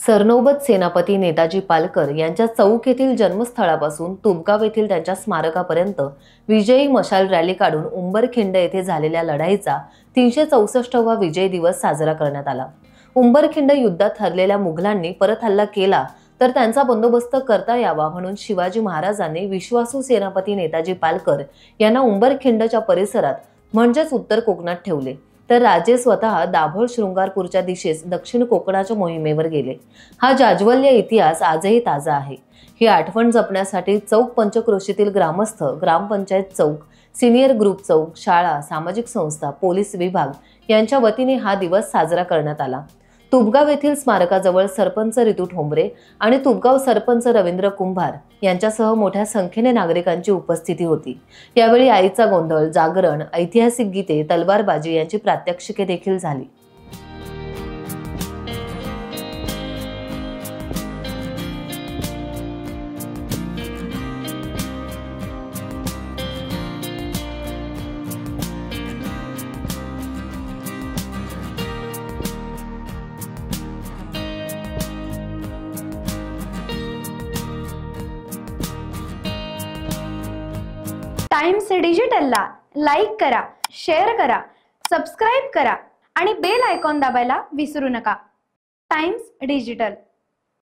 सरनौबत सेनापती नेताजी पालकर यांच्या चौक येथील जन्मस्थळापासून तुपगाव येथील त्यांच्या स्मारकापर्यंत विजयी मशाल रॅली काढून उंबरखिंड येथे झालेल्या लढाईचा 364वा विजय दिवस साजरा करण्यात आला। उंबरखिंड युद्धात हरलेल्या मुघलांनी परत हल्ला केला तर त्यांचा बंदोबस्त करता यावा म्हणून शिवाजी महाराजांनी विश्वासू सेनापती नेताजी पालकर यांना उंबरखिंडच्या परिसरात म्हणजेच उत्तर कोकणात ठेवले, तर राजे स्वतः दाभोळ शृंगारपूरच्या दिशेस दक्षिण कोकणाच्या मोहिमेवर गेले। हा जाज्वल्य इतिहास आजही ताजा आहे। ही आठवण जपण्यासाठी चौक पंचक्रोशीतील ग्रामस्थ, ग्रामपंचायत चौक, सिनियर ग्रुप चौक, शाळा, सामाजिक संस्था, पोलीस विभाग यांच्या वतीने हा दिवस साजरा करण्यात आला। तुपगाव येथील स्मारकाजवळ सरपंच रितू ठोंबरे आणि तुपगाव सरपंच रवींद्र कुंभार यांच्यासह मोठ्या संख्येने नागरिकांची उपस्थिती होती। यावेळी आईचा गोंधळ, जागरण, ऐतिहासिक गीते, तलवारबाजी यांची प्रात्यक्षिके देखील झाली। टाइम्स डिजिटलला लाईक करा, शेअर करा, सबस्क्राइब करा आणि बेल आयकॉन दाबायला विसरू नका। Times digital.